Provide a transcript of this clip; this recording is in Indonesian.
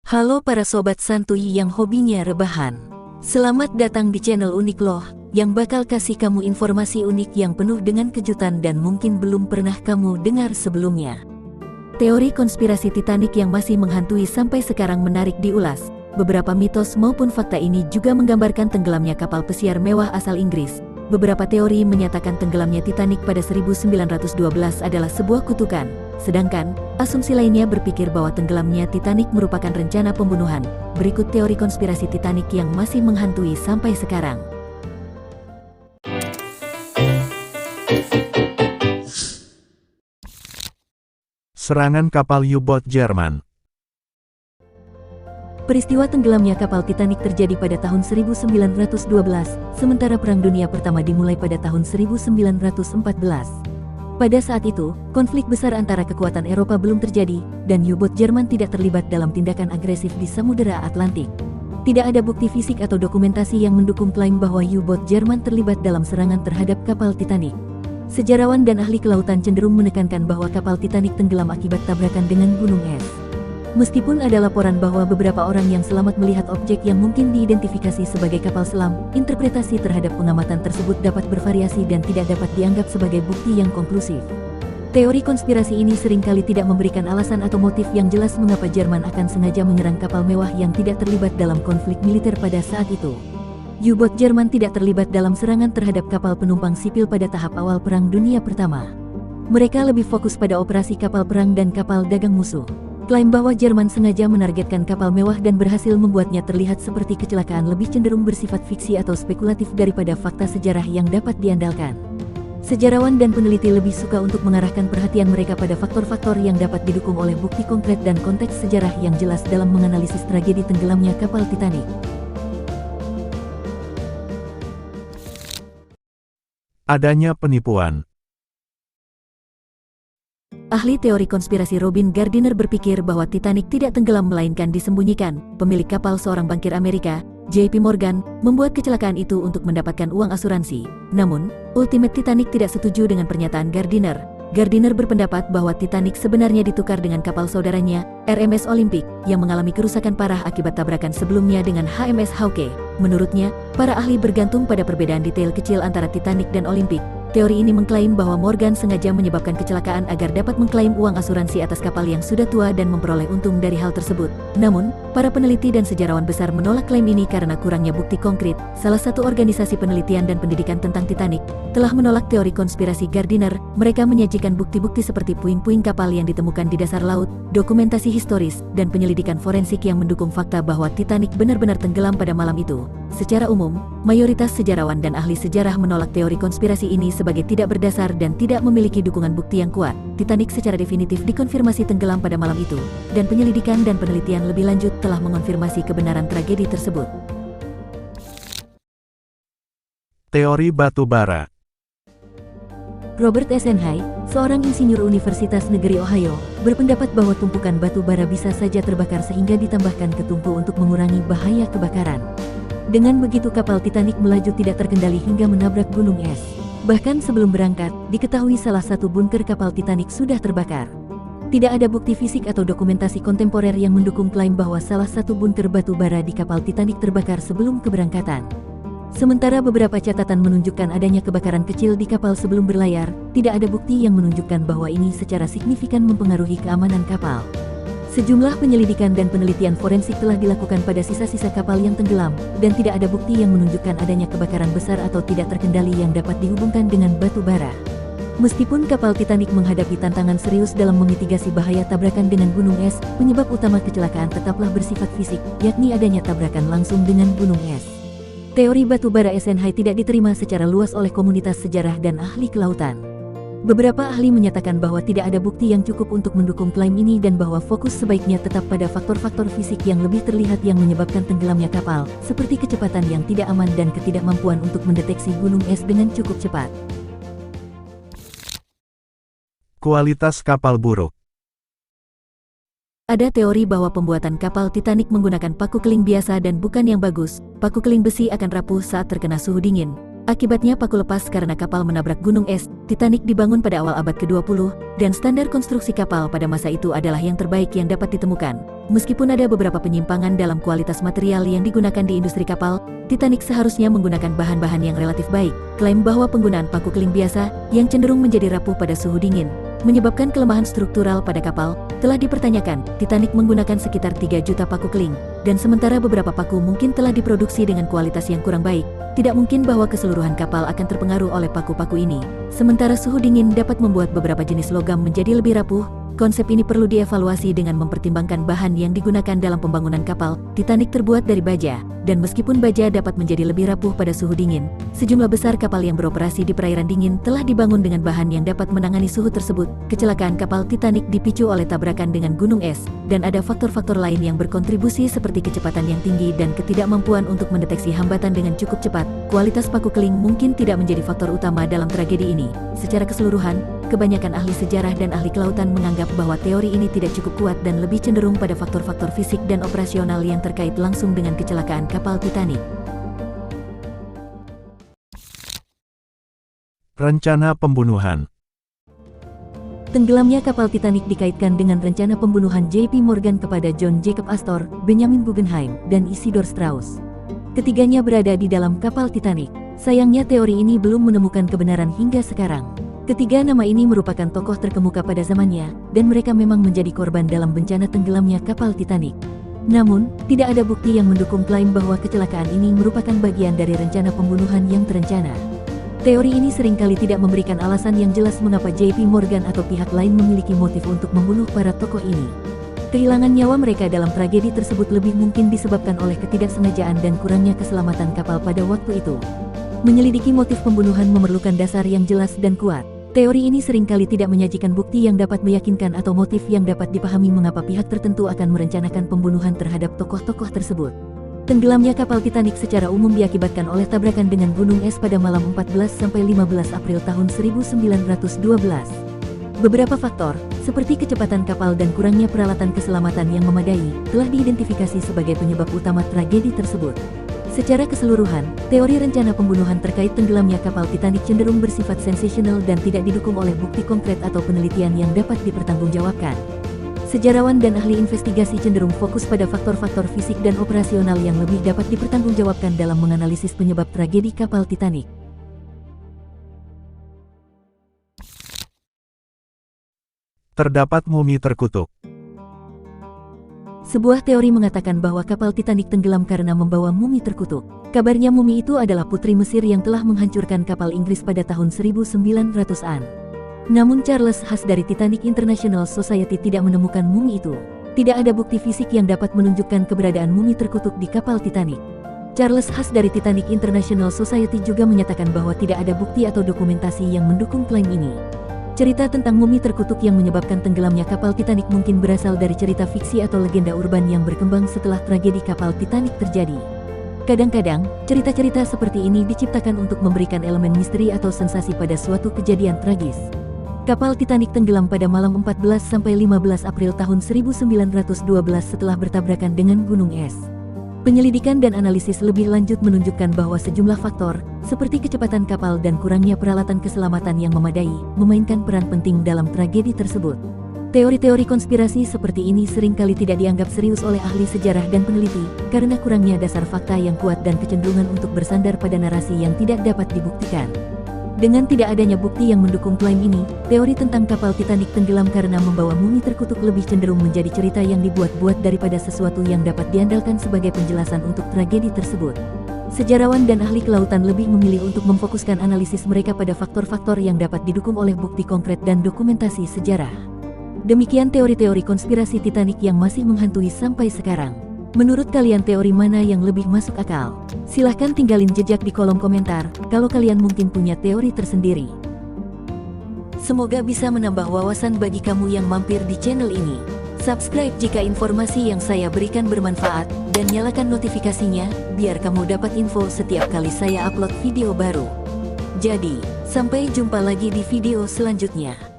Halo para sobat santuy yang hobinya rebahan. Selamat datang di channel Unik Loh, yang bakal kasih kamu informasi unik yang penuh dengan kejutan dan mungkin belum pernah kamu dengar sebelumnya. Teori konspirasi Titanic yang masih menghantui sampai sekarang menarik diulas. Beberapa mitos maupun fakta ini juga menggambarkan tenggelamnya kapal pesiar mewah asal Inggris. Beberapa teori menyatakan tenggelamnya Titanic pada 1912 adalah sebuah kutukan, sedangkan asumsi lainnya berpikir bahwa tenggelamnya Titanic merupakan rencana pembunuhan. Berikut teori konspirasi Titanic yang masih menghantui sampai sekarang. Serangan kapal U-boat Jerman. Peristiwa tenggelamnya kapal Titanic terjadi pada tahun 1912, sementara Perang Dunia Pertama dimulai pada tahun 1914. Pada saat itu, konflik besar antara kekuatan Eropa belum terjadi, dan U-boat Jerman tidak terlibat dalam tindakan agresif di Samudera Atlantik. Tidak ada bukti fisik atau dokumentasi yang mendukung klaim bahwa U-boat Jerman terlibat dalam serangan terhadap kapal Titanic. Sejarawan dan ahli kelautan cenderung menekankan bahwa kapal Titanic tenggelam akibat tabrakan dengan gunung es. Meskipun ada laporan bahwa beberapa orang yang selamat melihat objek yang mungkin diidentifikasi sebagai kapal selam, interpretasi terhadap pengamatan tersebut dapat bervariasi dan tidak dapat dianggap sebagai bukti yang konklusif. Teori konspirasi ini seringkali tidak memberikan alasan atau motif yang jelas mengapa Jerman akan sengaja menyerang kapal mewah yang tidak terlibat dalam konflik militer pada saat itu. U-boat Jerman tidak terlibat dalam serangan terhadap kapal penumpang sipil pada tahap awal Perang Dunia Pertama. Mereka lebih fokus pada operasi kapal perang dan kapal dagang musuh. Klaim bahwa Jerman sengaja menargetkan kapal mewah dan berhasil membuatnya terlihat seperti kecelakaan lebih cenderung bersifat fiksi atau spekulatif daripada fakta sejarah yang dapat diandalkan. Sejarawan dan peneliti lebih suka untuk mengarahkan perhatian mereka pada faktor-faktor yang dapat didukung oleh bukti konkret dan konteks sejarah yang jelas dalam menganalisis tragedi tenggelamnya kapal Titanic. Adanya penipuan. Ahli teori konspirasi Robin Gardiner berpikir bahwa Titanic tidak tenggelam melainkan disembunyikan. Pemilik kapal, seorang bankir Amerika, JP Morgan, membuat kecelakaan itu untuk mendapatkan uang asuransi. Namun, Ultimate Titanic tidak setuju dengan pernyataan Gardiner. Gardiner berpendapat bahwa Titanic sebenarnya ditukar dengan kapal saudaranya, RMS Olympic, yang mengalami kerusakan parah akibat tabrakan sebelumnya dengan HMS Hawke. Menurutnya, para ahli bergantung pada perbedaan detail kecil antara Titanic dan Olympic. Teori ini mengklaim bahwa Morgan sengaja menyebabkan kecelakaan agar dapat mengklaim uang asuransi atas kapal yang sudah tua dan memperoleh untung dari hal tersebut. Namun, para peneliti dan sejarawan besar menolak klaim ini karena kurangnya bukti konkret. Salah satu organisasi penelitian dan pendidikan tentang Titanic telah menolak teori konspirasi Gardiner. Mereka menyajikan bukti-bukti seperti puing-puing kapal yang ditemukan di dasar laut, dokumentasi historis, dan penyelidikan forensik yang mendukung fakta bahwa Titanic benar-benar tenggelam pada malam itu. Secara umum, mayoritas sejarawan dan ahli sejarah menolak teori konspirasi ini sebagai tidak berdasar dan tidak memiliki dukungan bukti yang kuat. Titanic secara definitif dikonfirmasi tenggelam pada malam itu, dan penyelidikan dan penelitian lebih lanjut telah mengonfirmasi kebenaran tragedi tersebut. Teori batu bara. Robert Eisenhower, seorang insinyur Universitas Negeri Ohio, berpendapat bahwa tumpukan batu bara bisa saja terbakar sehingga ditambahkan ke tungku untuk mengurangi bahaya kebakaran. Dengan begitu kapal Titanic melaju tidak terkendali hingga menabrak gunung es. Bahkan sebelum berangkat, diketahui salah satu bunker kapal Titanic sudah terbakar. Tidak ada bukti fisik atau dokumentasi kontemporer yang mendukung klaim bahwa salah satu bunker batu bara di kapal Titanic terbakar sebelum keberangkatan. Sementara beberapa catatan menunjukkan adanya kebakaran kecil di kapal sebelum berlayar, tidak ada bukti yang menunjukkan bahwa ini secara signifikan mempengaruhi keamanan kapal. Sejumlah penyelidikan dan penelitian forensik telah dilakukan pada sisa-sisa kapal yang tenggelam, dan tidak ada bukti yang menunjukkan adanya kebakaran besar atau tidak terkendali yang dapat dihubungkan dengan batu bara. Meskipun kapal Titanic menghadapi tantangan serius dalam memitigasi bahaya tabrakan dengan gunung es, penyebab utama kecelakaan tetaplah bersifat fisik, yakni adanya tabrakan langsung dengan gunung es. Teori batu bara Eisenhower tidak diterima secara luas oleh komunitas sejarah dan ahli kelautan. Beberapa ahli menyatakan bahwa tidak ada bukti yang cukup untuk mendukung klaim ini dan bahwa fokus sebaiknya tetap pada faktor-faktor fisik yang lebih terlihat yang menyebabkan tenggelamnya kapal, seperti kecepatan yang tidak aman dan ketidakmampuan untuk mendeteksi gunung es dengan cukup cepat. Kualitas kapal buruk. Ada teori bahwa pembuatan kapal Titanic menggunakan paku keling biasa dan bukan yang bagus. Paku keling besi akan rapuh saat terkena suhu dingin. Akibatnya paku lepas karena kapal menabrak gunung es. Titanic dibangun pada awal abad ke-20, dan standar konstruksi kapal pada masa itu adalah yang terbaik yang dapat ditemukan. Meskipun ada beberapa penyimpangan dalam kualitas material yang digunakan di industri kapal, Titanic seharusnya menggunakan bahan-bahan yang relatif baik. Klaim bahwa penggunaan paku keling biasa, yang cenderung menjadi rapuh pada suhu dingin, menyebabkan kelemahan struktural pada kapal, telah dipertanyakan. Titanic menggunakan sekitar 3 juta paku keling, dan sementara beberapa paku mungkin telah diproduksi dengan kualitas yang kurang baik, tidak mungkin bahwa keseluruhan kapal akan terpengaruh oleh paku-paku ini. Sementara suhu dingin dapat membuat beberapa jenis logam menjadi lebih rapuh, konsep ini perlu dievaluasi dengan mempertimbangkan bahan yang digunakan dalam pembangunan kapal. Titanic terbuat dari baja, dan meskipun baja dapat menjadi lebih rapuh pada suhu dingin, sejumlah besar kapal yang beroperasi di perairan dingin telah dibangun dengan bahan yang dapat menangani suhu tersebut. Kecelakaan kapal Titanic dipicu oleh tabrakan dengan gunung es, dan ada faktor-faktor lain yang berkontribusi seperti kecepatan yang tinggi dan ketidakmampuan untuk mendeteksi hambatan dengan cukup cepat. Kualitas paku keling mungkin tidak menjadi faktor utama dalam tragedi ini. Secara keseluruhan, kebanyakan ahli sejarah dan ahli kelautan menganggap bahwa teori ini tidak cukup kuat dan lebih cenderung pada faktor-faktor fisik dan operasional yang terkait langsung dengan kecelakaan kapal Titanic. Rencana pembunuhan. Tenggelamnya kapal Titanic dikaitkan dengan rencana pembunuhan J.P. Morgan kepada John Jacob Astor, Benjamin Guggenheim, dan Isidor Straus. Ketiganya berada di dalam kapal Titanic. Sayangnya teori ini belum menemukan kebenaran hingga sekarang. Ketiga nama ini merupakan tokoh terkemuka pada zamannya, dan mereka memang menjadi korban dalam bencana tenggelamnya kapal Titanic. Namun, tidak ada bukti yang mendukung klaim bahwa kecelakaan ini merupakan bagian dari rencana pembunuhan yang terencana. Teori ini seringkali tidak memberikan alasan yang jelas mengapa J.P. Morgan atau pihak lain memiliki motif untuk membunuh para tokoh ini. Kehilangan nyawa mereka dalam tragedi tersebut lebih mungkin disebabkan oleh ketidaksengajaan dan kurangnya keselamatan kapal pada waktu itu. Menyelidiki motif pembunuhan memerlukan dasar yang jelas dan kuat. Teori ini seringkali tidak menyajikan bukti yang dapat meyakinkan atau motif yang dapat dipahami mengapa pihak tertentu akan merencanakan pembunuhan terhadap tokoh-tokoh tersebut. Tenggelamnya kapal Titanic secara umum diakibatkan oleh tabrakan dengan gunung es pada malam 14-15 April tahun 1912. Beberapa faktor, seperti kecepatan kapal dan kurangnya peralatan keselamatan yang memadai, telah diidentifikasi sebagai penyebab utama tragedi tersebut. Secara keseluruhan, teori rencana pembunuhan terkait tenggelamnya kapal Titanic cenderung bersifat sensasional dan tidak didukung oleh bukti konkret atau penelitian yang dapat dipertanggungjawabkan. Sejarawan dan ahli investigasi cenderung fokus pada faktor-faktor fisik dan operasional yang lebih dapat dipertanggungjawabkan dalam menganalisis penyebab tragedi kapal Titanic. Terdapat mumi terkutuk. Sebuah teori mengatakan bahwa kapal Titanic tenggelam karena membawa mumi terkutuk. Kabarnya mumi itu adalah putri Mesir yang telah menghancurkan kapal Inggris pada tahun 1900-an. Namun Charles Haas dari Titanic International Society tidak menemukan mumi itu. Tidak ada bukti fisik yang dapat menunjukkan keberadaan mumi terkutuk di kapal Titanic. Charles Haas dari Titanic International Society juga menyatakan bahwa tidak ada bukti atau dokumentasi yang mendukung klaim ini. Cerita tentang mumi terkutuk yang menyebabkan tenggelamnya kapal Titanic mungkin berasal dari cerita fiksi atau legenda urban yang berkembang setelah tragedi kapal Titanic terjadi. Kadang-kadang, cerita-cerita seperti ini diciptakan untuk memberikan elemen misteri atau sensasi pada suatu kejadian tragis. Kapal Titanic tenggelam pada malam 14-15 April tahun 1912 setelah bertabrakan dengan gunung es. Penyelidikan dan analisis lebih lanjut menunjukkan bahwa sejumlah faktor, seperti kecepatan kapal dan kurangnya peralatan keselamatan yang memadai, memainkan peran penting dalam tragedi tersebut. Teori-teori konspirasi seperti ini seringkali tidak dianggap serius oleh ahli sejarah dan peneliti, karena kurangnya dasar fakta yang kuat dan kecenderungan untuk bersandar pada narasi yang tidak dapat dibuktikan. Dengan tidak adanya bukti yang mendukung klaim ini, teori tentang kapal Titanic tenggelam karena membawa mumi terkutuk lebih cenderung menjadi cerita yang dibuat-buat daripada sesuatu yang dapat diandalkan sebagai penjelasan untuk tragedi tersebut. Sejarawan dan ahli kelautan lebih memilih untuk memfokuskan analisis mereka pada faktor-faktor yang dapat didukung oleh bukti konkret dan dokumentasi sejarah. Demikian teori-teori konspirasi Titanic yang masih menghantui sampai sekarang. Menurut kalian teori mana yang lebih masuk akal? Silahkan tinggalin jejak di kolom komentar, kalau kalian mungkin punya teori tersendiri. Semoga bisa menambah wawasan bagi kamu yang mampir di channel ini. Subscribe jika informasi yang saya berikan bermanfaat, dan nyalakan notifikasinya, biar kamu dapat info setiap kali saya upload video baru. Jadi, sampai jumpa lagi di video selanjutnya.